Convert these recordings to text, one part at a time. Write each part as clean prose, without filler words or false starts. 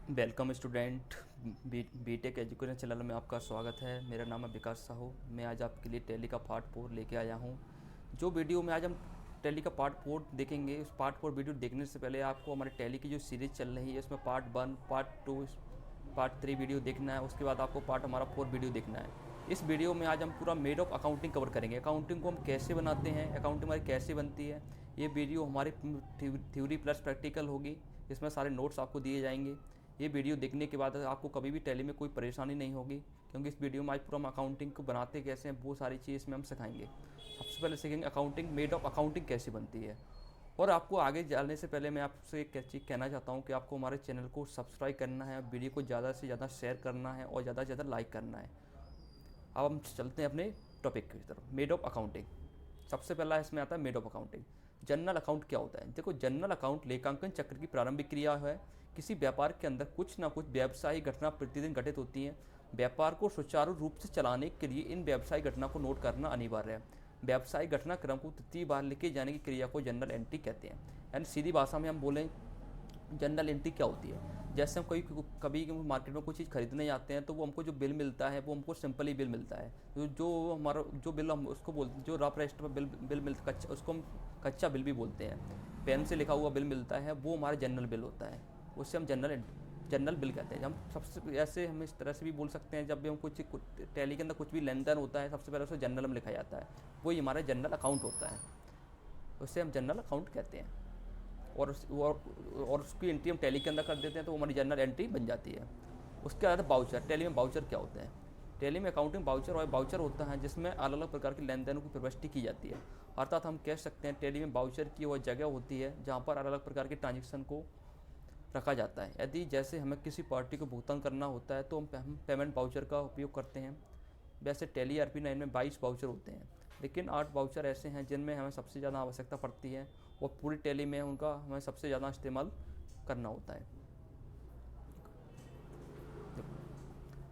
Welcome student. BTech education channel में आपका स्वागत है। मेरा नाम है विकास साहू। मैं आज आपके लिए टैली का पार्ट 4 लेके आया हूँ। जो वीडियो में आज हम टैली का पार्ट 4 देखेंगे, उस पार्ट 4 वीडियो देखने से पहले आपको हमारे टैली की जो सीरीज़ चल रही है उसमें पार्ट 1, पार्ट 2, पार्ट 3 वीडियो देखना है। उसके बाद आपको पार्ट हमारा 4 वीडियो देखना है। इस वीडियो में आज हम पूरा मेड ऑफ अकाउंटिंग कवर करेंगे। अकाउंटिंग को हम कैसे बनाते हैं, अकाउंटिंग हमारी कैसे बनती है। ये वीडियो हमारी थ्योरी प्लस प्रैक्टिकल होगी। इसमें सारे नोट्स आपको दिए जाएंगे। ये वीडियो देखने के बाद आपको कभी भी टैली में कोई परेशानी नहीं होगी, क्योंकि इस वीडियो में आज पूरा हम अकाउंटिंग को बनाते कैसे हैं वो सारी चीज़ इसमें हम सिखाएंगे। सबसे पहले सीखेंगे अकाउंटिंग, मेड ऑफ अकाउंटिंग कैसे बनती है। और आपको आगे जाने से पहले मैं आपसे एक चीज़ कहना चाहता हूँ कि आपको हमारे चैनल को सब्सक्राइब करना है, वीडियो को ज़्यादा से ज़्यादा शेयर करना है और ज़्यादा से ज़्यादा लाइक करना है। अब हम चलते हैं अपने टॉपिक की तरफ, मेड ऑफ अकाउंटिंग। सबसे पहला इसमें आता है made of accounting. General account क्या होता है? देखो, जनरल अकाउंट लेखांकन चक्र की प्रारंभिक क्रिया है। किसी व्यापार के अंदर कुछ ना कुछ व्यवसायिक घटना प्रतिदिन घटित होती हैं। व्यापार को सुचारू रूप से चलाने के लिए इन व्यवसायिक घटना को नोट करना अनिवार्य है। व्यावसायिक घटनाक्रम को तृतीय बार लिखे जाने की क्रिया को जनरल एंट्री कहते हैं। यानी सीधी भाषा में हम बोलें, जनरल एंट्री क्या होती है? जैसे हम कभी मार्केट में कोई चीज़ खरीदने जाते हैं तो वो हमको जो बिल मिलता है वो हमको सिंपल ही बिल मिलता है। जो हमारा जो बिल हम उसको बोलते, जो रफ रजिस्टर पर बिल मिलता, कच्चा, उसको हम कच्चा बिल भी बोलते हैं। पेन से लिखा हुआ बिल मिलता है, वो हमारा जनरल बिल होता है। उससे हम जनरल बिल कहते हैं। हम सबसे ऐसे हम इस तरह से भी बोल सकते हैं, जब भी हम कुछ टैली के अंदर कुछ भी लेन देन होता है सबसे पहले उसे जनरल में लिखा जाता है। वही हमारा जनरल अकाउंट होता है, उससे हम जनरल अकाउंट कहते हैं। और उसकी एंट्री हम टैली के अंदर कर देते हैं तो वो हमारी जनरल एंट्री बन जाती है। उसके बाद बाउचर। टैली में बाउचर क्या होते हैं? टैली में अकाउंटिंग बाउचर और बाउचर होता है जिसमें अलग अलग प्रकार के लेन देनों की प्रविष्टि की जाती है। अर्थात हम कह सकते हैं टैली में बाउचर की वह जगह होती है जहाँ पर अलग अलग प्रकार के ट्रांजेक्शन को रखा जाता है। यदि जैसे हमें किसी पार्टी को भुगतान करना होता है तो हम पेमेंट बाउचर का उपयोग करते हैं। वैसे टैली RP9 में 22 बाउचर होते हैं, लेकिन 8 बाउचर ऐसे हैं जिनमें हमें सबसे ज़्यादा आवश्यकता पड़ती है और पूरी टैली में उनका हमें सबसे ज़्यादा इस्तेमाल करना होता है।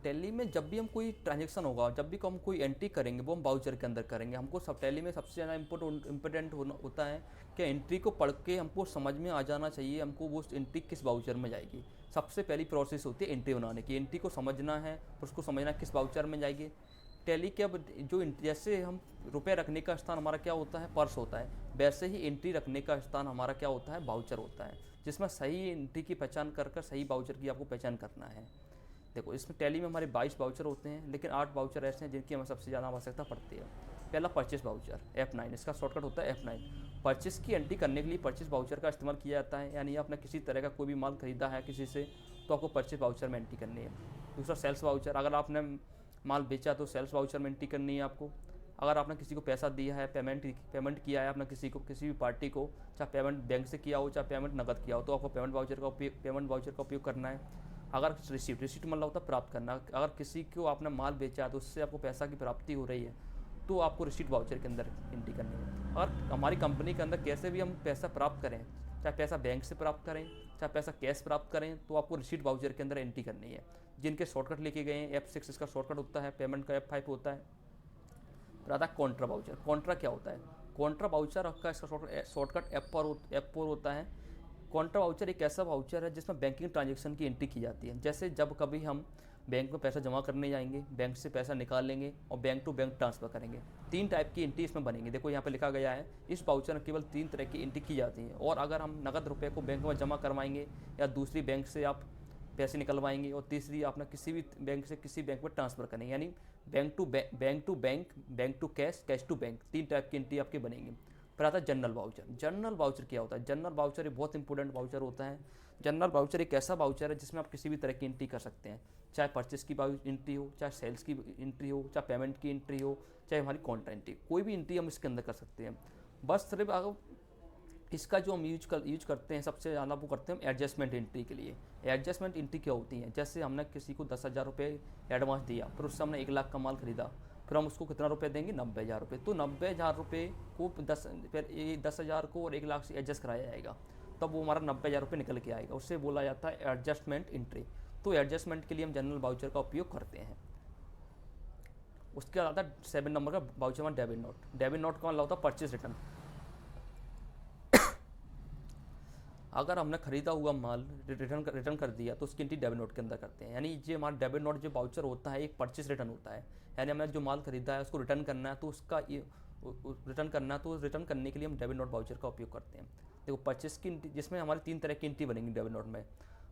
टैली में जब भी हम कोई ट्रांजेक्शन होगा, जब भी हम कोई एंट्री करेंगे वो हम बाउचर के अंदर करेंगे। हमको सब टैली में सबसे ज़्यादा इम्पोर्टेंट होता है कि एंट्री को पढ़ के हमको समझ में आ जाना चाहिए हमको वो एंट्री किस बाउचर में जाएगी। सबसे पहली प्रोसेस होती है एंट्री बनाने की। एंट्री को समझना है, उसको समझना किस बाउचर में जाएगी। टैली के अब जो जैसे हम रुपये रखने का स्थान हमारा क्या होता है, पर्स होता है, वैसे ही एंट्री रखने का स्थान हमारा क्या होता है, बाउचर होता है, जिसमें सही एंट्री की पहचान कर सही बाउचर की आपको पहचान करना है। देखो, इसमें टैली में हमारे 22 बाउचर होते हैं, लेकिन 8 बाउचर ऐसे हैं जिनकी हमें सबसे ज़्यादा आवश्यकता पड़ती है। पहला परचेस बाउचर F9, इसका शॉर्टकट होता है F9। परचेस की एंट्री करने के लिए परचेस बाउचर का इस्तेमाल किया जाता है। यानी आपने किसी तरह का कोई भी माल खरीदा है किसी से तो आपको परचेस बाउचर में एंट्री करनी है। दूसरा सेल्स बाउचर, अगर आपने माल बेचा तो सेल्स बाउचर में एंट्री करनी है आपको। अगर आपने किसी को पैसा दिया है, पेमेंट किया है आपने किसी को, किसी भी पार्टी को, चाहे पेमेंट बैंक से किया हो चाहे पेमेंट नकद किया हो, तो आपको पेमेंट बाउचर का उपयोग करना है। अगर रिसीप्ट मतलब होता है प्राप्त करना। अगर किसी को आपने माल बेचा है तो उससे आपको पैसा की प्राप्ति हो रही है तो आपको रिसीट बाउचर के अंदर एंट्री करनी है। और हमारी कंपनी के अंदर कैसे भी हम पैसा प्राप्त करें, चाहे पैसा बैंक से प्राप्त करें चाहे पैसा कैश प्राप्त करें, तो आपको रिसीट बाउचर के अंदर एंट्री करनी है, जिनके शॉर्टकट लिखे गए हैं। F6 इसका शॉर्टकट होता है, पेमेंट का F5 होता है। फिर आता है कॉन्ट्रा बाउचर। कॉन्ट्रा क्या होता है? कॉन्ट्रा बाउचर का इसका शॉर्टकट F4 होता है। कॉन्ट्रा वाउचर एक ऐसा वाउचर है जिसमें बैंकिंग ट्रांजैक्शन की एंट्री की जाती है। जैसे जब कभी हम बैंक में पैसा जमा करने जाएंगे, बैंक से पैसा निकाल लेंगे और बैंक टू बैंक ट्रांसफ़र करेंगे। 3 टाइप की एंट्री इसमें बनेंगी। देखो यहाँ पे लिखा गया है, इस वाउचर में केवल 3 तरह की एंट्री की जाती है। और अगर हम नकद रुपये को बैंक में जमा करवाएंगे या दूसरी बैंक से आप पैसे निकलवाएंगे, और तीसरी आपने किसी भी बैंक से किसी बैंक में ट्रांसफ़र करेंगे, यानी bank to cash, cash to bank, 3 type की एंट्री आपकी बनेंगी। फिर आता है जनरल वाउचर। जनरल वाउचर क्या होता है? जनरल वाउचर एक बहुत इंपॉर्टेंट वाउचर होता है। जनरल वाउचर एक ऐसा वाउचर है जिसमें आप किसी भी तरह की एंट्री कर सकते हैं, चाहे परचेस की एंट्री हो, चाहे सेल्स की एंट्री हो, चाहे पेमेंट की एंट्री हो, चाहे हमारी कॉन्ट्रा एंट्री, कोई भी एंट्री हम इसके अंदर कर सकते हैं। बस सिर्फ इसका जो हम यूज करते हैं सबसे ज़्यादा वो करते हैं हम एडजस्टमेंट एंट्री के लिए। एडजस्टमेंट एंट्री क्या होती है? जैसे हमने किसी को 10,000 रुपये एडवांस दिया, फिर उससे हमने 1 लाख का माल खरीदा, फिर हम उसको कितना रुपये देंगे? 90,000 रुपये। तो 90,000 रुपये को फिर 10,000 को और 1 लाख से एडजस्ट कराया जाएगा, तब वो हमारा 90,000 रुपये निकल के आएगा। उससे बोला जाता है एडजस्टमेंट एंट्री। तो एडजस्टमेंट के लिए हम जनरल वाउचर का उपयोग करते हैं। उसके बाद आता है 7 नंबर का वाउचर में डेबिट नोट। डेबिट नोट का मतलब होता है परचेज रिटर्न। अगर हमने खरीदा हुआ माल रिटर्न कर दिया तो उसकी एंट्री डेबिट नोट के अंदर करते हैं। यानी ये हमारा डेबिट नोट जो वाउचर होता है एक परचेस रिटर्न होता है, यानी हमने जो माल खरीदा है उसको रिटर्न करना है तो उसका रिटर्न करना है, तो रिटर्न करने के लिए हम डेबिट नोट वाउचर का उपयोग करते हैं। देखो परचेस की जिसमें हमारी 3 तरह की एंट्री बनेंगी डेबिट नोट में।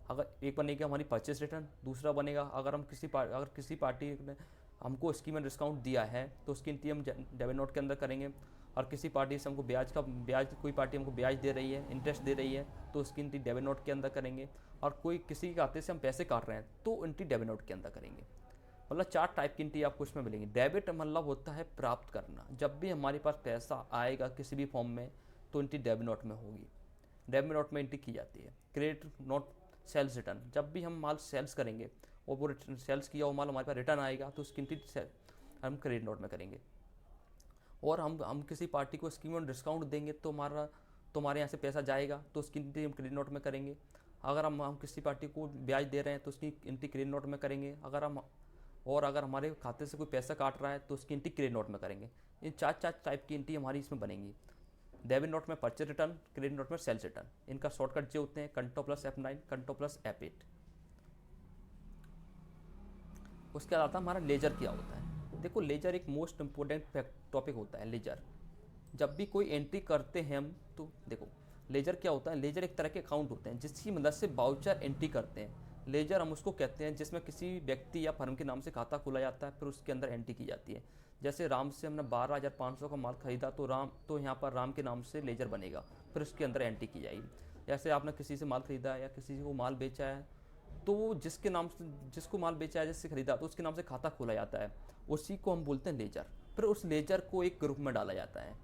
अगर एक बनेगी हमारी परचेस रिटर्न, दूसरा बनेगा अगर हम किसी पार्टी ने हमको स्कीम में डिस्काउंट दिया है तो उसकी एंट्री हम डेबिट नोट के अंदर करेंगे। और किसी पार्टी से हमको ब्याज कोई पार्टी हमको ब्याज दे रही है, इंटरेस्ट दे रही है, तो उसकी एंट्री डेबिट नोट के अंदर करेंगे। और कोई किसी के खाते से हम पैसे काट रहे हैं तो एंट्री डेबिट नोट के अंदर करेंगे। मतलब 4 टाइप की एंट्री आपको इसमें मिलेंगी। डेबिट मतलब होता है प्राप्त करना, जब भी हमारे पास पैसा आएगा किसी भी फॉर्म में तो एंट्री डेबिट नोट में होगी, डेबिट नोट में एंट्री की जाती है। क्रेडिट नोट सेल्स रिटर्न, जब भी हम माल सेल्स करेंगे और वो सेल्स किया हुआ माल हमारे पास रिटर्न आएगा तो उसकी एंट्री हम क्रेडिट नोट में करेंगे। और हम किसी पार्टी को स्कीम में डिस्काउंट देंगे तो हमारे यहाँ से पैसा जाएगा तो उसकी एंट्री हम क्रेडिट नोट में करेंगे। अगर हम किसी पार्टी को ब्याज दे रहे हैं तो उसकी एंट्री क्रेडिट नोट में करेंगे। अगर हमारे खाते से कोई पैसा काट रहा है तो उसकी एंट्री क्रेडिट नोट में करेंगे। इन 4 टाइप की एंट्री हमारी इसमें बनेंगी। डेबिट नोट में परचेज रिटर्न, क्रेडिट नोट में सेल्स रिटर्न। इनका शॉर्टकट जो होते हैं कंटो प्लस F9, कंटो प्लस F8। उसके बाद आता है हमारा लेजर क्या होता है। देखो लेजर एक मोस्ट इम्पोर्टेंट टॉपिक होता है। लेजर जब भी कोई एंट्री करते हैं हम तो देखो लेजर क्या होता है। लेजर एक तरह के अकाउंट होते हैं जिसकी मदद से वाउचर एंट्री करते हैं। लेजर हम उसको कहते हैं जिसमें किसी व्यक्ति या फर्म के नाम से खाता खोला जाता है, फिर उसके अंदर एंट्री की जाती है। जैसे राम से हमने 12,500 का माल खरीदा तो यहाँ पर राम के नाम से लेजर बनेगा, फिर उसके अंदर एंट्री की जाएगी। जैसे आपने किसी से माल खरीदा या किसी को माल बेचा है तो जिसको माल बेचा है, जिससे खरीदा तो उसके नाम से खाता खोला जाता है, उसी को हम बोलते हैं लेजर। फिर उस लेजर को एक ग्रुप में डाला जाता है।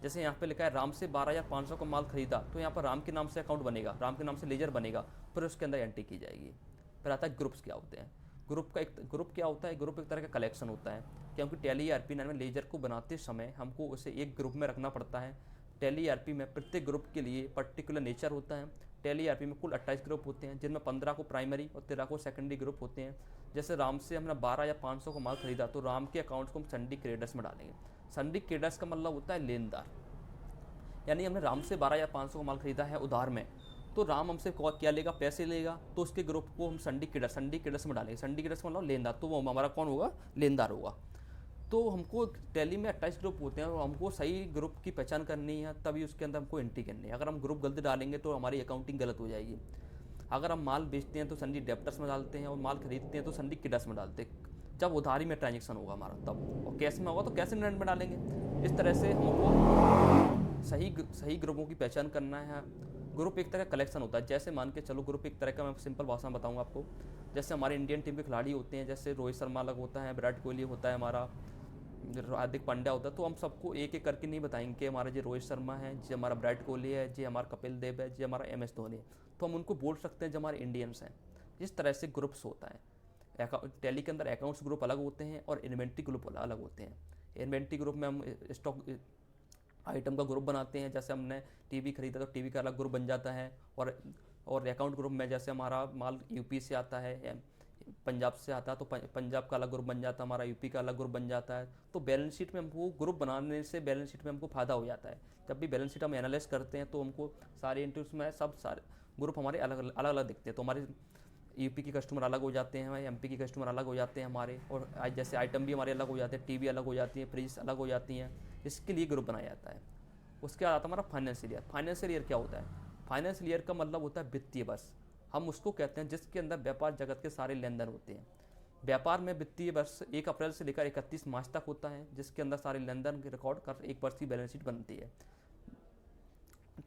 जैसे यहाँ पे लिखा है राम से 12,500 का माल खरीदा तो यहाँ पर राम के नाम से अकाउंट बनेगा, राम के नाम से लेजर बनेगा, फिर उसके अंदर एंट्री की जाएगी। फिर आता है ग्रुप्स क्या होते हैं। ग्रुप क्या होता है। ग्रुप एक तरह का कलेक्शन होता है, क्योंकि टैली ERP में लेजर को बनाते समय हमको उसे एक ग्रुप में रखना पड़ता है। टैली ERP में प्रत्येक ग्रुप के लिए पर्टिकुलर नेचर होता है। टैली ERP में कुल 28 ग्रुप होते हैं, जिनमें 15 को प्राइमरी और 13 को सेकेंडरी ग्रुप होते हैं। जैसे राम से हमने 12,500 का माल खरीदा तो राम के अकाउंट्स को हम सन्डी क्रेडर्स में डालेंगे। सन्डी क्रेडर्स का मतलब होता है लेनदार, यानी हमने राम से 12,500 का माल खरीदा है उधार में, तो राम हमसे क्या लेगा, पैसे लेगा, तो उसके ग्रुप को हम सन्डी क्रेडर्स में डालेंगे। सन्डी क्रेडर्स मतलब लेनदार, तो वो हमारा कौन होगा, लेनदार होगा। तो हमको टैली में 28 ग्रुप होते हैं और हमको सही ग्रुप की पहचान करनी है, तभी उसके अंदर हमको एंट्री करनी है। अगर हम ग्रुप गलत डालेंगे तो हमारी अकाउंटिंग गलत हो जाएगी। अगर हम माल बेचते हैं तो सन्डी डेप्टर्स में डालते हैं और माल खरीदते हैं तो सन्डी क्रेडर्स में डालते हैं। जब उधारी में ट्रांजेक्शन होगा हमारा तब, और कैश में होगा तो कैश में डालेंगे। इस तरह से हमको सही ग्रुपों की पहचान करना है। ग्रुप एक तरह का कलेक्शन होता है। जैसे मान के चलो ग्रुप एक तरह का, मैं सिंपल भाषा में बताऊंगा आपको। जैसे हमारे इंडियन टीम के खिलाड़ी होते हैं, जैसे रोहित शर्मा अलग होता है, विराट कोहली होता है, हमारा हार्दिक पांड्या होता है। तो हम सबको एक एक करके नहीं बताएंगे कि हमारा जी रोहित शर्मा है, जी हमारा विराट कोहली है, जी हमारा कपिल देव है, जी हमारा MS धोनी है। तो हम उनको बोल सकते हैं जो हमारे इंडियंस हैं। इस तरह से ग्रुप्स होता है। टैली के अंदर अकाउंट्स ग्रुप अलग होते हैं और इन्वेंट्री ग्रुप अलग होते हैं। इन्वेंट्री ग्रुप में हम स्टॉक आइटम का ग्रुप बनाते हैं। जैसे हमने टीवी खरीदा तो टीवी का अलग ग्रुप बन जाता है। और अकाउंट ग्रुप में जैसे हमारा माल यूपी से आता है, पंजाब से आता है, तो पंजाब का अलग ग्रुप बन जाता है, हमारा यूपी का अलग ग्रुप बन जाता है। तो बैलेंस शीट में हमको ग्रुप बनाने से बैलेंस शीट में हमको फ़ायदा हो जाता है। जब भी बैलेंस शीट हम एनालाइज करते हैं तो हमको सारे एंट्रीज में सारे ग्रुप हमारे अलग अलग दिखते हैं। तो हमारे यूपी के कस्टमर अलग हो जाते हैं, MP के कस्टमर अलग हो जाते हैं हमारे, और जैसे आइटम भी हमारे अलग हो जाते हैं, टीवी अलग हो जाती है, फ्रिज अलग हो जाती हैं। इसके लिए ग्रुप बनाया जाता है। उसके बाद आता है हमारा फाइनेंशियल ईयर। फाइनेंशियल ईयर क्या होता है। फाइनेंशियल ईयर का मतलब होता है वित्तीय वर्ष। हम उसको कहते हैं जिसके अंदर व्यापार जगत के सारे लेन देन होते हैं। व्यापार में वित्तीय वर्ष 1 अप्रैल से लेकर 31 मार्च तक होता है, जिसके अंदर सारे लेन देन रिकॉर्ड कर एक वर्ष की बैलेंस शीट बनती है।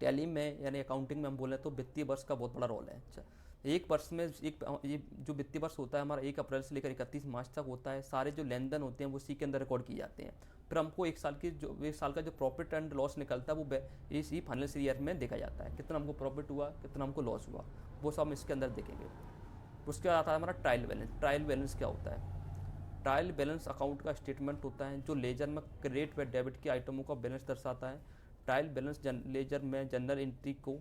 टैली में यानी अकाउंटिंग में हम बोलें तो वित्तीय वर्ष का बहुत बड़ा रोल है। अच्छा, एक वर्ष में ये जो वित्तीय वर्ष होता है हमारा 1 अप्रैल से लेकर 31 मार्च तक होता है। सारे जो लेन देन होते हैं वो उसी के अंदर रिकॉर्ड किए जाते हैं। फिर हमको एक साल का जो प्रॉफिट एंड लॉस निकलता है वो इसी फाइनेंशियल ईयर में देखा जाता है। कितना हमको प्रॉफिट हुआ, कितना हमको लॉस हुआ, वो सब हम इसके अंदर देखेंगे। उसके बाद आता है हमारा ट्रायल बैलेंस। ट्रायल बैलेंस क्या होता है। ट्रायल बैलेंस अकाउंट का स्टेटमेंट होता है जो लेजर में क्रेडिट व डेबिट के आइटमों का बैलेंस दर्शाता है। ट्रायल बैलेंस लेजर में जनरल एंट्री को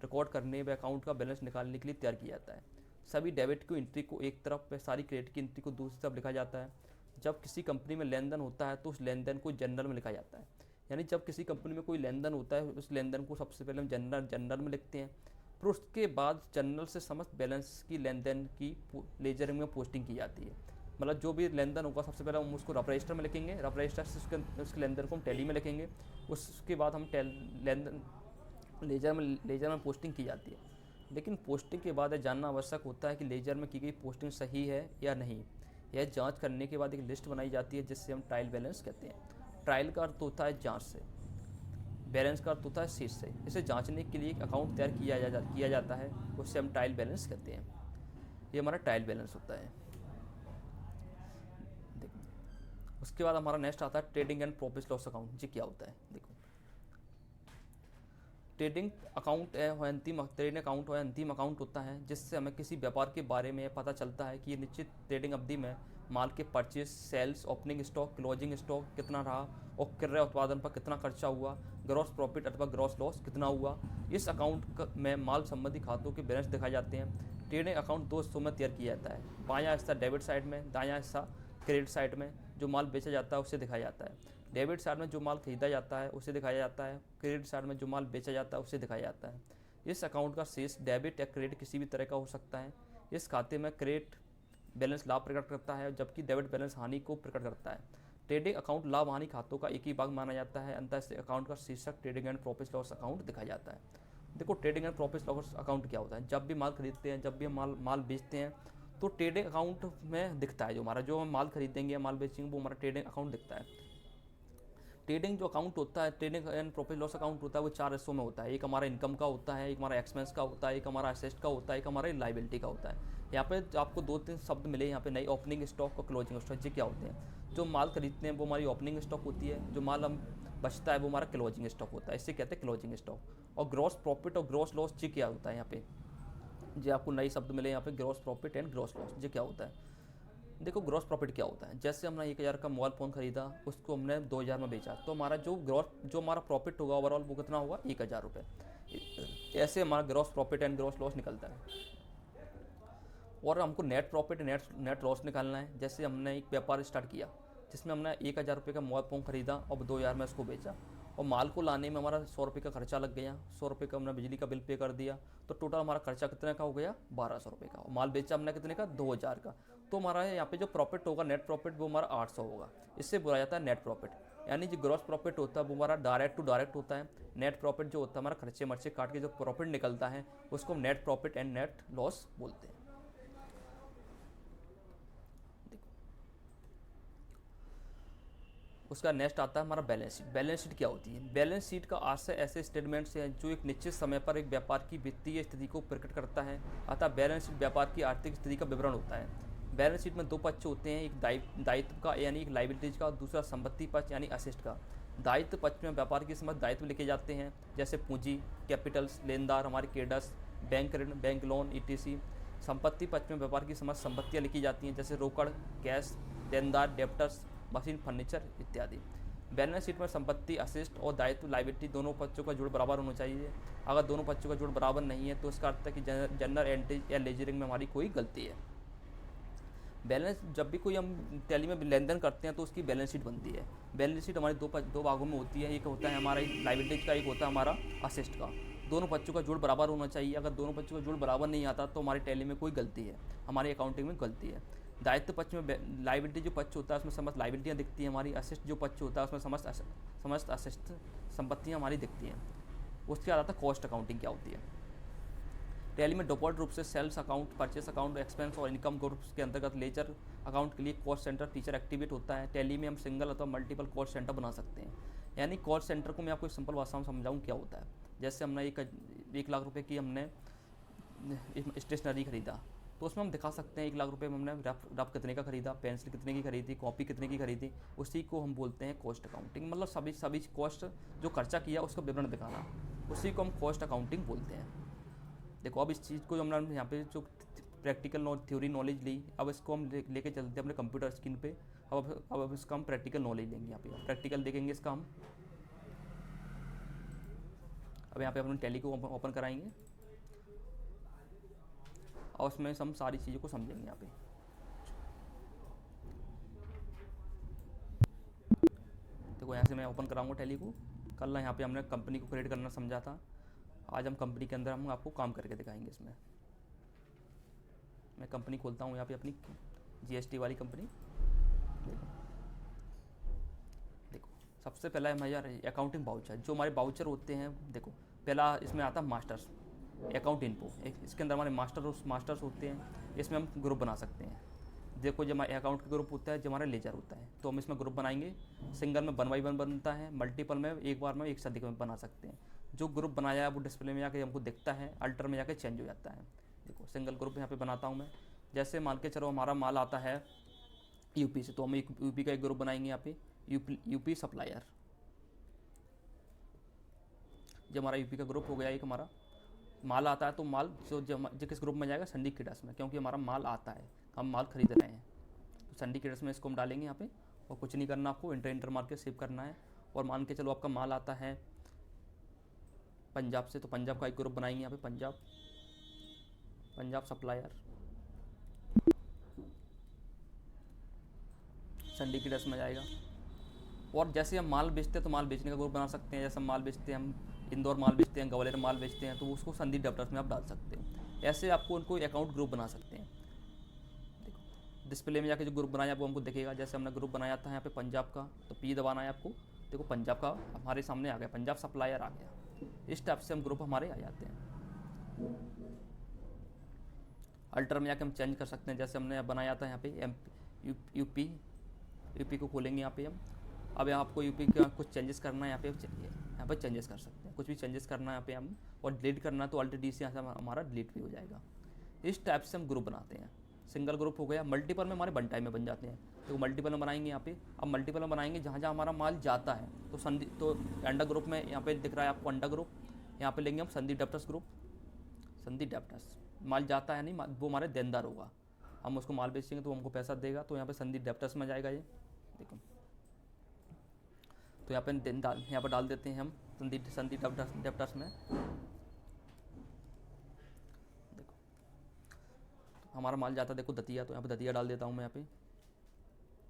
रिकॉर्ड करने व अकाउंट का बैलेंस निकालने के लिए तैयार किया जाता है। सभी डेबिट की एंट्री को एक तरफ व सारी क्रेडिट की एंट्री को दूसरी तरफ लिखा जाता है। जब किसी कंपनी में लेन देन होता है तो उस लेन देन को जनरल में लिखा जाता है। यानी जब किसी कंपनी में कोई लेन देन होता है उस लेन देन को सबसे पहले हम जनरल में लिखते हैं। फिर उसके बाद जनरल से समस्त बैलेंस की लेन देन की लेजर में पोस्टिंग की जाती है। मतलब जो भी लेन देन होगा सबसे पहले हम उसको रफ रजिस्टर में लिखेंगे, रफ रजिस्टर से उसके लेन देन को हम टैली में लिखेंगे, उसके बाद हम लेन देन लेजर में पोस्टिंग की जाती है। लेकिन पोस्टिंग के बाद यह जानना आवश्यक होता है कि लेजर में की गई पोस्टिंग सही है या नहीं। यह जांच करने के बाद एक लिस्ट बनाई जाती है जिससे हम ट्रायल बैलेंस कहते हैं। ट्रायल का अर्थ होता है जांच से, बैलेंस का अर्थ होता है शीट से। इसे जांचने के लिए एक अकाउंट तैयार किया जाता है, उससे हम ट्रायल बैलेंस कहते हैं। ये हमारा ट्रायल बैलेंस होता है। देखो उसके बाद हमारा नेक्स्ट आता है trading and profit loss account. जी क्या होता है? देखो ट्रेडिंग अकाउंट अंतिम अकाउंट होता है जिससे हमें किसी व्यापार के बारे में पता चलता है कि निश्चित ट्रेडिंग अवधि में माल के purchase, sales, opening stock, closing stock कितना रहा और क्रय उत्पादन पर कितना खर्चा हुआ, ग्रॉस प्रॉफिट अथवा ग्रॉस लॉस कितना हुआ। इस अकाउंट में माल संबंधी खातों के बैलेंस दिखाए जाते हैं। ट्रेडिंग अकाउंट दो हिस्सों में तैयार किया जाता है, बायां हिस्सा डेबिट साइड में, दायां हिस्सा क्रेडिट साइड में। जो माल बेचा जाता है उसे दिखाया जाता है। डेबिट साइड में जो माल खरीदा जाता है उसे दिखाया जाता है, क्रेडिट साइड में जो माल बेचा जाता है उसे दिखाया जाता है। इस अकाउंट का शेष डेबिट या क्रेडिट किसी भी तरह का हो सकता है। इस खाते में क्रेडिट बैलेंस लाभ प्रकट करता है जबकि डेबिट बैलेंस हानि को प्रकट करता है। ट्रेडिंग अकाउंट लाभ हानि खातों का एक ही भाग माना जाता है, अंततः इस अकाउंट का शीर्षक trading and profit loss account दिखाया जाता है। देखो trading and profit loss account क्या होता है? जब भी माल खरीदते हैं, जब भी हम माल बेचते हैं तो ट्रेडिंग अकाउंट में दिखता है। जो हम माल खरीदेंगे या माल बेचेंगे वो हमारा ट्रेडिंग अकाउंट दिखता है। ट्रेडिंग जो अकाउंट होता है, trading and profit loss account होता है, वो चार हिस्सों में होता है। एक हमारा इनकम का होता है, एक हमारा एक्सपेंस का होता है, एक हमारा असेट का होता है, एक हमारा लाइबिलिटी का होता है। यहाँ पे आपको दो तीन शब्द मिले यहाँ पे नई, ओपनिंग स्टॉक और क्लोजिंग स्टॉक। ये क्या होते हैं? जो माल खरीदते हैं वो हमारी ओपनिंग स्टॉक होती है, जो माल हम बचता है वो हमारा क्लोजिंग स्टॉक होता है, इससे कहते हैं क्लोजिंग स्टॉक। और ग्रॉस प्रॉफिट और ग्रॉस लॉस ये क्या होता है? यहाँ पे जो आपको नई शब्द मिले यहाँ पे, gross profit and gross loss, ये क्या होता है? देखो ग्रॉस प्रॉफिट क्या होता है? जैसे हमने 1000 का मोबाइल फ़ोन खरीदा, उसको हमने 2000 में बेचा, तो हमारा जो हमारा प्रॉफिट होगा ओवरऑल वो कितना होगा? 1000 रुपये। ऐसे हमारा gross profit and gross loss निकलता है। और हमको नेट प्रॉफिट नेट लॉस निकालना है। जैसे हमने एक व्यापार स्टार्ट किया जिसमें हमने 1000 रुपये का मोबाइल फ़ोन खरीदा और 2000 में उसको बेचा, और माल को लाने में हमारा 100 रुपये का खर्चा लग गया, 100 रुपये का हमने बिजली का बिल पे कर दिया, तो टोटल हमारा खर्चा कितने का हो गया? 1200 रुपये का। और माल बेचा हमने कितने का? 2000 का। तो हमारा यहाँ पे जो प्रॉफिट होगा नेट प्रॉफिट वो हमारा 800 होगा। इससे बोला जाता है नेट प्रॉफिट। यानी जो ग्रॉस प्रॉफिट होता है वो हमारा डायरेक्ट टू डायरेक्ट होता है। नेट प्रॉफिट जो होता है हमारा खर्चे मर्चे काट के जो प्रॉफिट निकलता है उसको हम net profit and net loss बोलते हैं। उसका नेक्स्ट आता है हमारा बैलेंस शीट। बैलेंस शीट क्या होती है? बैलेंस शीट का आशय ऐसे स्टेटमेंट्स हैं जो एक निश्चित समय पर एक व्यापार की वित्तीय स्थिति को प्रकट करता है। अतः बैलेंस शीट व्यापार की आर्थिक स्थिति का विवरण होता है। बैलेंस शीट में दो पक्ष होते हैं, एक दायित्व का यानी एक लाइबिलिटीज का, दूसरा संपत्ति पक्ष यानी असेस्ट का। दायित्व पक्ष में व्यापार के समस्त दायित्व लिखे जाते हैं, जैसे पूंजी, कैपिटल्स, लेनदार, हमारे क्रेडिटर्स, बैंक ऋण, बैंक लोन, ईटीसी। संपत्ति पक्ष में व्यापार की समस्त संपत्तियाँ लिखी जाती हैं, जैसे रोकड़, कैश, लेनदार, डेप्टर्स, मशीन, फर्नीचर इत्यादि। बैलेंस शीट में संपत्ति, असेस्ट और दायित्व, लाइबिलिटी दोनों पक्षों का जोड़ बराबर होना चाहिए। अगर दोनों पक्षों का जोड़ बराबर नहीं है तो इसका अर्थ है कि जनरल एंट्री या लेजरिंग में हमारी कोई गलती है। बैलेंस जब भी कोई हम टैली में लेन देन करते हैं तो उसकी बैलेंस शीट बनती है। बैलेंस शीट हमारी दो भागों में होती है, एक होता है हमारा लाइबिलिटीज का, एक होता है हमारा असेस्ट का। दोनों पक्षों का जोड़ बराबर होना चाहिए। अगर दोनों पक्षों का जोड़ बराबर नहीं आता तो हमारी टैली में कोई गलती है, हमारी अकाउंटिंग में गलती है। दायित्व पक्ष में लाइबिलिटी जो पक्ष होता है उसमें समस्त लाइबिलिटियाँ दिखती हैं हमारी। असेस्ट जो पक्ष होता है उसमें समस्त असेस्ट संपत्तियाँ हमारी दिखती हैं। उसके बाद आता है कॉस्ट अकाउंटिंग क्या होती है। टैली में डिफ़ॉल्ट रूप से sales account, purchase account, expense और इनकम ग्रुप्स के अंतर्गत लेजर अकाउंट के लिए कॉस्ट सेंटर फीचर एक्टिवेट होता है। टैली में हम सिंगल अथवा मल्टीपल कॉस्ट सेंटर बना सकते हैं। यानी कॉस्ट सेंटर को मैं आपको सिंपल भाषा में समझाऊँ क्या होता है। जैसे हमने 1 लाख रुपये की हमने स्टेशनरी खरीदा, तो उसमें हम दिखा सकते हैं 1 लाख रुपये में हमने रफ कितने का खरीदा, पेंसिल कितने की खरीदी, कॉपी कितने की खरीदी। उसी को हम बोलते हैं कॉस्ट अकाउंटिंग। मतलब सभी कॉस्ट जो खर्चा किया उसका विवरण दिखाना, उसी को हम कॉस्ट अकाउंटिंग बोलते हैं। देखो अब इस चीज़ को हमने यहाँ पे जो प्रैक्टिकल थ्योरी नॉलेज ली, अब इसको हम लेके चलते हैं अपने कंप्यूटर स्क्रीन पे। अब इसका हम प्रैक्टिकल नॉलेज लेंगे। यहाँ पे प्रैक्टिकल देखेंगे इसका हम। अब यहाँ पे अपने टैली को ओपन कराएंगे और उसमें हम सारी चीज़ों को समझेंगे। यहाँ पे देखो यहाँ से मैं ओपन कराऊंगा टैली को। कल यहाँ पे हमने कंपनी को क्रिएट करना समझा था। आज हम कंपनी के अंदर हम आपको काम करके दिखाएंगे। इसमें मैं कंपनी खोलता हूँ यहाँ पे अपनी GST वाली कंपनी। देखो सबसे पहला है हमारा अकाउंटिंग बाउचर। जो हमारे बाउचर होते हैं, देखो पहला इसमें आता है मास्टर्स अकाउंट इन्फो। इसके अंदर हमारे मास्टर्स होते हैं। इसमें हम ग्रुप बना सकते हैं। देखो जब हमारे अकाउंट का ग्रुप होता है, जब हमारा लेजर होता है, तो हम इसमें ग्रुप बनाएंगे। सिंगल में 1 by 1 बनता है, मल्टीपल में एक बार में एक से अधिक में बना सकते हैं। जो ग्रुप बनाया है वो डिस्प्ले में जाके हमको दिखता है, अल्टर में जाके चेंज हो जाता है। देखो सिंगल ग्रुप यहाँ पे बनाता हूँ मैं। जैसे मान के चलो हमारा माल आता है यूपी से, तो हम यूपी का एक ग्रुप बनाएंगे यहाँ पे, यूपी सप्लायर। जब हमारा यूपी का ग्रुप हो गया, एक हमारा माल आता है, तो माल जो किस ग्रुप में जाएगा, सिंडिकेट्स में, क्योंकि हमारा माल आता है, हम माल खरीद रहे हैं, तो सिंडिकेट्स में इसको हम डालेंगे यहाँ पे। और कुछ नहीं करना आपको, इंटर मार के सेव करना है। और मान के चलो आपका माल आता है पंजाब से, तो पंजाब का एक ग्रुप बनाएंगे यहाँ पे, पंजाब सप्लायर सिंडिकेट्स में जाएगा। और जैसे हम माल बेचते हैं तो माल बेचने का ग्रुप बना सकते हैं। जैसे हम माल बेचते हैं, हम इंदौर माल बेचते हैं, ग्वालियर माल बेचते हैं, तो उसको संदीप डेप्टर्स में आप डाल सकते हो। ऐसे आपको उनको अकाउंट ग्रुप बना सकते हैं। देखो डिस्प्ले में जाके जो ग्रुप बनाया वो हमको दिखेगा। जैसे हमने ग्रुप बनाया था यहाँ पे पंजाब का, तो P दबाना है आपको। देखो पंजाब का हमारे सामने आ गया, पंजाब सप्लायर आ गया। इस टाइप से हम ग्रुप हमारे आ जाते हैं। अल्टर में जाके हम चेंज कर सकते हैं। जैसे हमने बनाया था यहाँ पे यूपी को खोलेंगे यहाँ पे हम। अब यहाँ आपको यूपी का कुछ चेंजेस करना है, यहाँ पे चेंजेस कर सकते हैं। कुछ भी चेंजेस करना है यहाँ पे हम, और डिलीट करना है तो Alt D से यहाँ से हमारा डिलीट भी हो जाएगा। इस टाइप से हम ग्रुप बनाते हैं। सिंगल ग्रुप हो गया। मल्टीपल में हमारे 1 टाइम में बन जाते हैं। तो मल्टीपल में बनाएंगे यहाँ पे। अब मल्टीपल में बनाएंगे जहाँ जहाँ हमारा माल जाता है, तो अंडर ग्रुप में यहाँ पे दिख रहा है आपको अंडर ग्रुप। यहाँ पे लेंगे हम Sandeep debtors group. Sandeep debtors माल जाता है नहीं, वो हमारे देनदार होगा। हम उसको माल बेचेंगे तो हमको पैसा देगा, तो यहाँ पे संदीप डेप्टर्स में जाएगा ये। देखो तो यहाँ पे डाल देते हैं हम संदीप डेप्टर्स में। देखो तो हमारा माल जाता है, देखो दतिया, तो यहाँ पे दतिया डाल देता हूँ मैं। यहाँ पे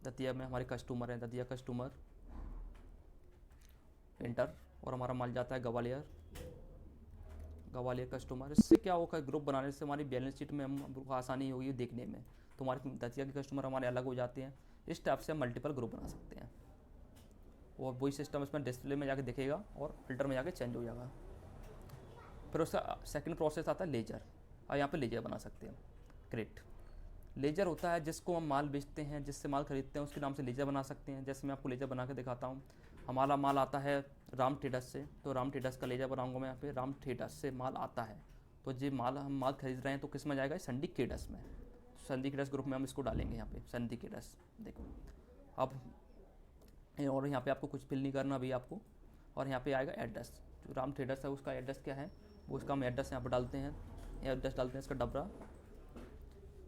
दतिया में हमारे कस्टमर हैं, दतिया कस्टमर एंटर। और हमारा माल जाता है ग्वालियर कस्टमर। इससे क्या होगा, ग्रुप बनाने से हमारी बैलेंस शीट में हमको आसानी होगी देखने में। तो हमारे दतिया के कस्टमर हमारे अलग हो जाते हैं। इस टाइप से हम मल्टीपल ग्रुप बना सकते हैं। और वही सिस्टम इसमें डिस्प्ले में जाके दिखेगा और फिल्टर में जाके चेंज हो जाएगा। फिर उसका सेकंड प्रोसेस आता है लेजर। और यहाँ पे लेजर बना सकते हैं। क्रेट लेजर होता है जिसको हम माल बेचते हैं, जिससे माल खरीदते हैं, उसके नाम से लेजर बना सकते हैं। जैसे मैं आपको लेजर बना के दिखाता हूँ। हमारा माल आता है राम ट्रेडर्स से, तो राम ट्रेडर्स का लेजर बनाऊंगा मैं यहाँ पे। राम ट्रेडर्स से माल आता है, तो जो हम माल खरीद रहे हैं तो किस में जाएगा, सिंडिकेट्स में। सिंडिकेट्स ग्रुप में हम इसको डालेंगे यहाँ पे, सिंडिकेट्स। देखो अब और यहाँ पे आपको कुछ फिल नहीं करना अभी आपको। और यहाँ पे आएगा एड्रेस। जो राम ट्रेडर्स है उसका एड्रेस क्या है, वो उसका हम एड्रेस यहाँ पर डालते हैं। एड्रेस डालते हैं इसका डबरा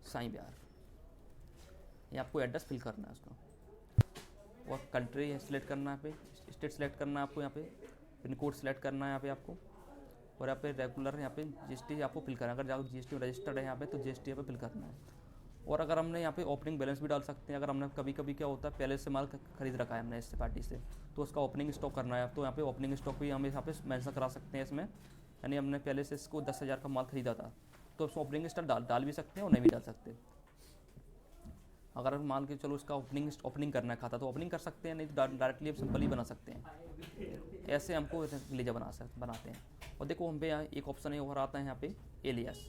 साईं बिहार। ये आपको एड्रेस फिल करना है उसका। और कंट्री सेलेक्ट करना है, यहाँ पे स्टेट सेलेक्ट करना है आपको, यहाँ पे पिन कोड सेलेक्ट करना है यहाँ पे आपको। और यहाँ पे रेगुलर यहाँ पे GST आपको फिल करना है। अगर जाओ GST रजिस्टर्ड है यहाँ पे, तो GST यहाँ पे फिल करना है। और अगर हमने यहाँ पे ओपनिंग बैलेंस भी डाल सकते हैं। अगर हमने कभी कभी क्या होता है, पहले से माल खरीद रखा है हमने इससे पार्टी से, तो उसका ओपनिंग स्टॉक करना है, तो यहाँ पे ओपनिंग स्टॉक भी हम यहाँ पे मेंशन करा सकते हैं इसमें। यानी हमने पहले से इसको 10,000 का माल खरीदा था, तो उसमें ओपनिंग स्टॉक डाल भी सकते हैं और नहीं भी डाल सकते। अगर मान के चलो उसका ओपनिंग करना है खाता, तो ओपनिंग कर सकते हैं, नहीं तो डायरेक्टली हम सिंपल ही बना सकते हैं। ऐसे हमको लेजर बनाते हैं। और देखो हम पे यहाँ एक ऑप्शन है और आता है यहाँ पे एलियास।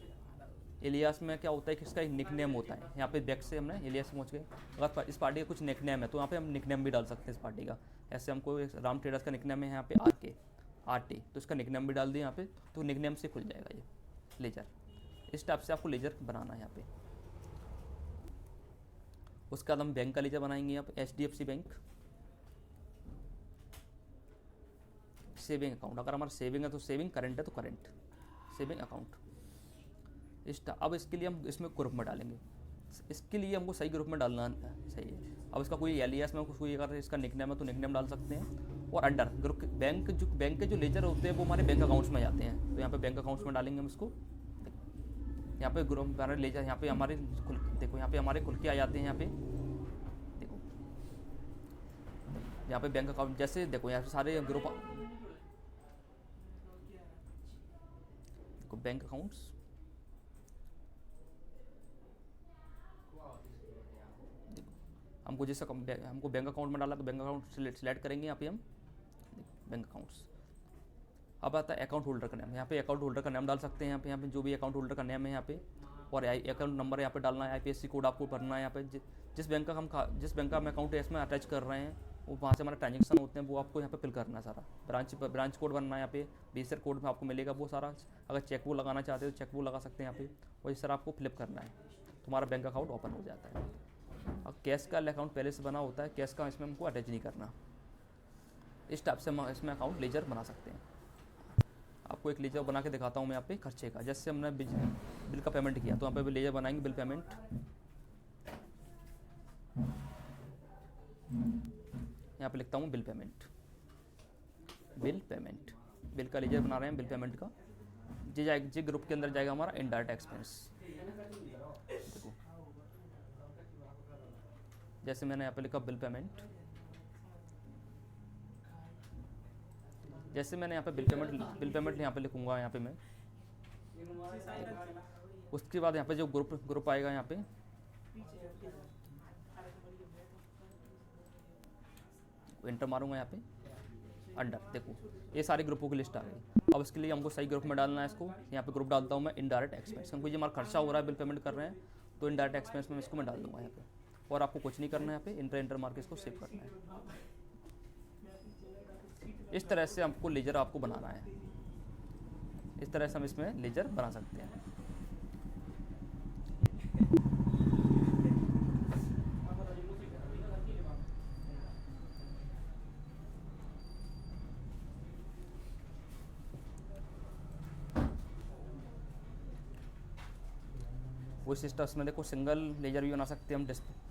एलियास में क्या होता है कि इसका एक निकनेम होता है। यहाँ पे बैक से हमने एलियास पहुँच गए। अगर इस पार्टी का कुछ निकनेम है तो यहाँ पे हम निकनेम भी डाल सकते हैं इस पार्टी का। ऐसे हमको राम ट्रेडर्स का निकनेम है यहाँ पे RT, तो इसका निकनेम भी डाल दिया यहाँ पे, तो निकनेम से खुल जाएगा ये लेजर। इस टाइप से आपको लेजर बनाना है यहाँ पे। उसके बाद हम बैंक का लेजर बनाएंगे यहाँ पे, HDFC बैंक सेविंग अकाउंट। अगर हमारा सेविंग है तो सेविंग, करेंट है तो करेंट सेविंग अकाउंट। अब इसके लिए हम इसमें ग्रुप में डालेंगे। इसके लिए हमको सही ग्रुप में डालना सही है। अब इसका कोई एलियास में कोई अगर इसका निकनेम है तो निकनेम डाल सकते हैं। और अंडर ग्रुप बैंक के जो लेजर होते हैं वो हमारे बैंक अकाउंट्स में जाते हैं, तो यहाँ पे बैंक अकाउंट्स में डालेंगे हम इसको। यहाँ पे ग्रुप हमारे लेजर यहाँ पे हमारे देखो यहाँ पे हमारे खुल के आ जाते हैं। यहाँ पे देखो यहाँ पे बैंक अकाउंट, जैसे देखो यहाँ पे सारे ग्रुप देखो बैंक अकाउंट्स, हमको जैसे हमको बैंक अकाउंट में डाला तो बैंक अकाउंट सिलेक्ट करेंगे यहाँ पे हम बैंक अकाउंट्स। अब आता है अकाउंट होल्डर का नाम, यहाँ पे अकाउंट होल्डर का नाम डाल सकते हैं यहाँ पे जो भी अकाउंट होल्डर का नाम है यहाँ पे, और अकाउंट नंबर यहाँ पे डालना है, आईपीएससी कोड आपको भरना है यहाँ पे। जिस बैंक का जिस बैंक का हम अकाउंट इसमें अटैच कर रहे हैं वो वहाँ से हमारे ट्रांजेक्शन होते हैं वो आपको यहाँ पे फिल करना है सारा। ब्रांच कोड बनना है यहाँ पे, बीसर कोड में आपको मिलेगा वो सारा। अगर चेक बुक लगाना चाहते हो तो चेक बुक लगा सकते हैं यहाँ पे, और इस तरह आपको फिलअप करना है, तुम्हारा बैंक अकाउंट ओपन हो जाता है। अब कैश का अकाउंट पहले से बना होता है, कैश का इसमें हमको अटैच नहीं करना। इस टाइप से हम इसमें अकाउंट लेजर बना सकते हैं। आपको एक लेजर बना के दिखाता हूँ मैं यहाँ पे खर्चे का। जैसे हमने बिल का पेमेंट किया तो यहाँ पे लेजर बनाएंगे बिल पेमेंट। यहाँ पे लिखता हूँ बिल पेमेंट, बिल का लेजर बना रहे हैं बिल पेमेंट का। जी ग्रुप के अंदर जाएगा हमारा इनडायरेक्ट एक्सपेंस। देखो जैसे मैंने यहाँ पे लिखा बिल पेमेंट, जैसे मैंने यहाँ पे बिल पेमेंट यहाँ पे लिखूंगा यहाँ पे मैं। उसके बाद यहाँ पे जो ग्रुप आएगा यहाँ पे, एंटर मारूंगा यहाँ पे अंडर। देखो ये सारे ग्रुपों की लिस्ट आ गई। अब इसके लिए हमको सही ग्रुप में डालना है इसको। यहाँ पे ग्रुप डालता हूँ मैं इनडायरेक्ट एक्सपेंस, क्योंकि जो हमारा खर्चा हो रहा है बिल पेमेंट कर रहे हैं तो इनडायरेक्ट एक्सपेंस में इसको मैं डाल दूंगा यहाँ पे। और आपको कुछ नहीं करना है, यहाँ पे एंटर मार के इसको सेव करना है। इस तरह से हमको लेजर आपको बनाना है, इस तरह से हम इसमें लेजर बना सकते हैं। वो सिस्टम में देखो सिंगल लेजर भी बना सकते हैं हम,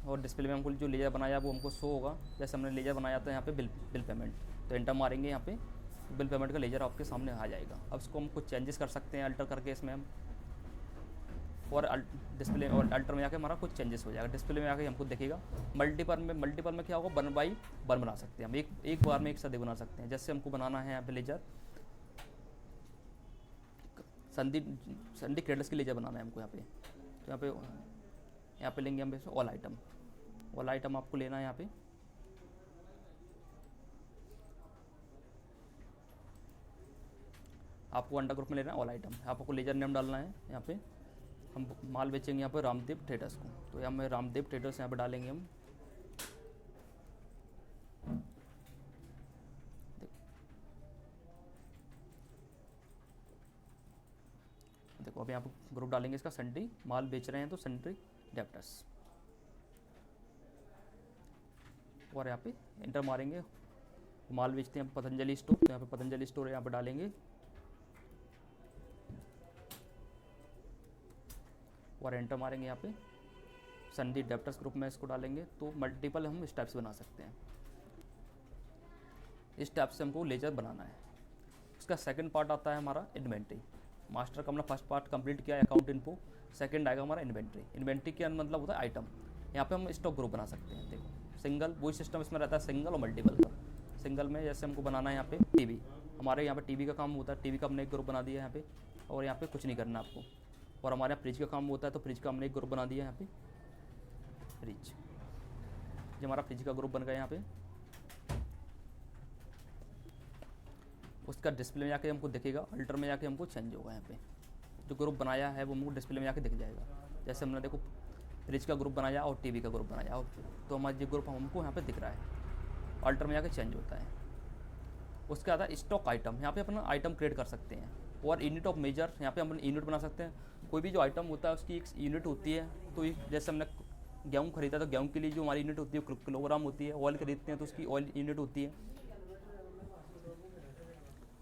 और डिस्प्ले में हमको जो लेजर बनाया वो हमको शो होगा। जैसे हमने लेजर बनाया था यहाँ पे बिल पेमेंट, तो एंटर मारेंगे यहाँ पे बिल पेमेंट का लेजर आपके सामने आ जाएगा। अब इसको हम कुछ चेंजेस कर सकते हैं अल्टर करके इसमें हम, और डिस्प्ले और अल्टर में आके हमारा कुछ चेंजेस हो जाएगा। डिस्प्ले में आके हमको देखेगा। मल्टीपल में क्या होगा, 1/1 बना सकते हैं हम, एक बार में एक साथ बना सकते हैं। जैसे हमको बनाना है यहाँ पे लेजर संधि क्रेडिट्स की लेजर बनाना है हमको यहाँ पे, तो यहाँ पे लेंगे हम ऑल आइटम आपको लेना है यहाँ पे। आपको अंडर ग्रुप में लेना है ऑल आइटम, आपको लेजर नेम डालना है यहाँ पे। हम माल बेचेंगे यहाँ पे रामदेव ट्रेडर्स को, तो यहाँ में रामदेव ट्रेडर्स यहाँ पे डालेंगे हम। देखो अभी यहाँ पे ग्रुप डालेंगे इसका सन्ड्री, माल बेच रहे हैं तो सन्ड्री डेप्टर्स, और यहाँ पे एंटर मारेंगे। माल बेचते हैं पतंजलि स्टोर, तो यहाँ पे पतंजलि स्टोर यहाँ पे डालेंगे, और एंटर मारेंगे यहाँ पे। सन्ड्री डेप्टर्स ग्रुप में इसको डालेंगे। तो मल्टीपल हम स्टेप्स बना सकते हैं। इस स्टेप से हमको लेजर बनाना है। इसका सेकंड पार्ट आता है हमारा इन्वेंट्री। मास्टर का हमने फर्स्ट पार्ट कंप्लीट किया है अकाउंट इनफो, सेकंड आएगा हमारा इन्वेंट्री। इन्वेंट्री का मतलब होता है आइटम। यहाँ पे हम स्टॉक ग्रुप बना सकते हैं। देखो सिंगल, वही सिस्टम इसमें रहता है सिंगल और मल्टीपल का। सिंगल में जैसे हमको बनाना है यहाँ पे टीवी, हमारे यहाँ पे टीवी का काम होता है, टीवी का हमने एक ग्रुप बना दिया यहाँ पे, और यहाँ पे कुछ नहीं करना आपको। और हमारे यहाँ फ्रिज का काम होता है, तो फ्रिज का हमने एक ग्रुप बना दिया यहाँ पे फ्रिज। जो हमारा फ्रिज का ग्रुप बन गया यहाँ पे, उसका डिस्प्ले में जाके हमको दिखेगा, अल्टर में जाके हमको चेंज होगा। यहाँ पे जो ग्रुप बनाया है वो हमको डिस्प्ले में जाके दिख जाएगा। जैसे हमने देखो फ्रिज का ग्रुप बनाया और टीवी का ग्रुप बनाया, तो हमारा जो ग्रुप हमको यहाँ पे दिख रहा है, अल्टर में जाके चेंज होता है। उसके बाद स्टॉक आइटम, यहाँ पे अपना आइटम क्रिएट कर सकते हैं। और यूनिट ऑफ मेजर, यहाँ पे हम यूनिट बना सकते हैं। कोई भी जो आइटम होता है उसकी एक यूनिट होती है। तो जैसे हमने गेहूँ खरीदा तो गेहूँ के लिए जो हमारी यूनिट होती है किलोग्राम होती है। ऑयल खरीदते हैं तो उसकी ऑयल यूनिट होती है।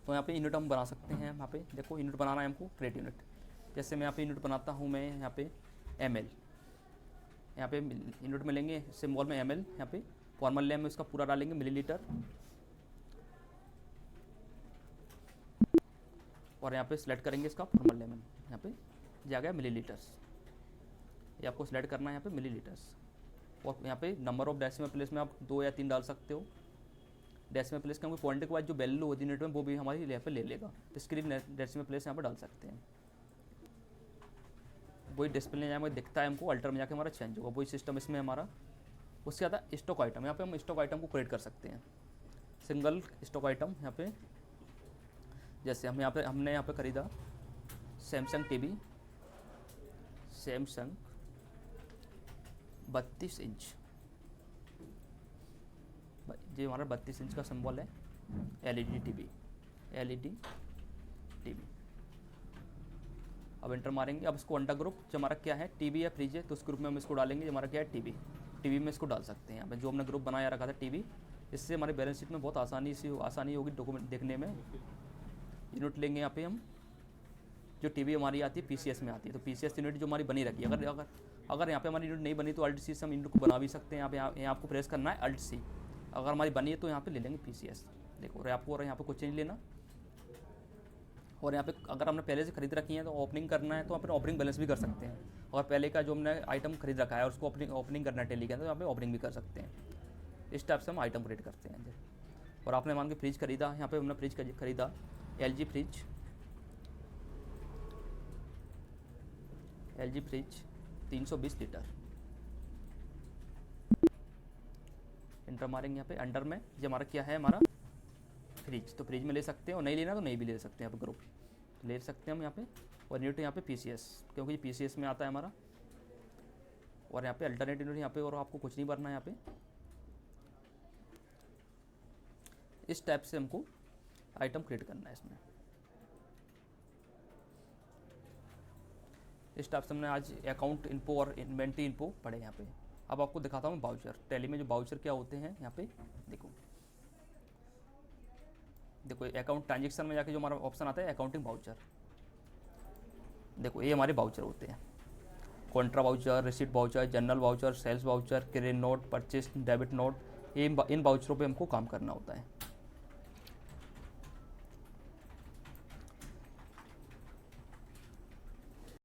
तो यहाँ पे यूनिट हम बना सकते हैं। यहाँ पे देखो यूनिट बनाना है हमको, क्रिएट यूनिट। जैसे मैं यहाँ पे यूनिट बनाता हूँ, मैं यहाँ पे ml, यहाँ पे यूनिट में लेंगे सिंबल में ml। यहाँ पे फॉर्मल नेम में उसका पूरा डालेंगे मिलीलीटर, और यहाँ पे सिलेक्ट करेंगे इसका फॉर्मल नेम। यहाँ पे जा गया मिलीलीटर्स, ये आपको सिलेक्ट करना है यहाँ पे मिलीलीटर्स। और यहाँ पे नंबर ऑफ डेसिमल प्लेस में आप 2 या 3 डाल सकते हो। डेसिमल प्लेस का पॉइंट के बाद जो वैल्यू होती है यूनिट में वो भी हमारी यहाँ पे ले लेगा। तो इसके लिए डेसिमल प्लेस यहाँ पे डाल सकते हैं। वही डिस्प्ले में हमें दिखता है, हमको अल्टर में जाके हमारा चेंज होगा, वही सिस्टम इसमें हमारा। उसके बाद स्टॉक आइटम, यहाँ पे हम स्टॉक आइटम को क्रिएट कर सकते हैं, सिंगल स्टॉक आइटम। यहाँ पे जैसे हमने यहाँ पे खरीदा सैमसंग टीवी, सैमसंग 32 इंच, ये हमारा 32 इंच का सिंबल है, एलईडी टीवी। अब एंटर मारेंगे। अब इसको अंडर ग्रुप जो हमारा क्या है, टीवी या फ्रिज है, तो उस ग्रुप में हम इसको डालेंगे। जो हमारा क्या है, टीवी में इसको डाल सकते हैं यहाँ पे, जो हमने ग्रुप बनाया रखा था टीवी। इससे हमारे बैलेंस शीट में बहुत आसानी होगी डॉक्यूमेंट देखने में। यूनिट लेंगे यहाँ पे हम, जो टीवी हमारी आती है पीसीएस में आती है, तो पीसीएस यूनिट जो हमारी बनी रखी है। अगर यहाँ पे हमारी यूनिट नहीं बनी तो अल्ट सी से हम यूनिट को बना भी सकते हैं। यहाँ आपको प्रेस करना है अल्ट सी। अगर हमारी बनी है तो यहाँ पे ले लेंगे पीसीएस। देखो आपको और यहाँ पे कुछ नहीं लेना। और यहाँ पे अगर हमने पहले से खरीद रखी है तो ओपनिंग करना है, तो अपने ओपनिंग बैलेंस भी कर सकते हैं। और पहले का जो हमने आइटम खरीद रखा है और उसको ओपनिंग करना है टेली के अंदर, तो यहाँ पे ओपनिंग भी कर सकते हैं। इस टाइप से हम आइटम क्रिएट करते हैं। और आपने मान के फ्रिज खरीदा, यहाँ पे हमने फ्रिज खरीदा एलजी फ्रिज 320 लीटर। एंटर मारेंगे यहाँ पे। अंडर में ये हमारा क्या है, हमारा फ्रिज, तो फ्रिज में ले सकते हैं, और नहीं लेना तो नहीं भी ले सकते हैं। यहाँ पे ग्रुप ले सकते हैं हम यहाँ पे। और यूनिट यहाँ पे पीसीएस, क्योंकि पीसीएस में आता है हमारा। और यहाँ पे अल्टरनेट यूनिट यहाँ पे, और आपको कुछ नहीं भरना है यहाँ पे। इस टाइप से हमको आइटम क्रिएट करना है इसमें। इस टाइप से हमने आज अकाउंट इन्फो और इन्वेंट्री इन्फो पढ़े यहाँ पे। अब आपको दिखाता हूँ बाउचर। टैली में जो बाउचर क्या होते हैं, यहाँ पे देखो अकाउंट ट्रांजेक्शन में जाके जो हमारा ऑप्शन आता है अकाउंटिंग बाउचर। देखो ये हमारे बाउचर होते हैं, contra voucher, receipt voucher, journal voucher, sales voucher, credit note, purchase debit note. इन बाउचरों पे हमको काम करना होता है।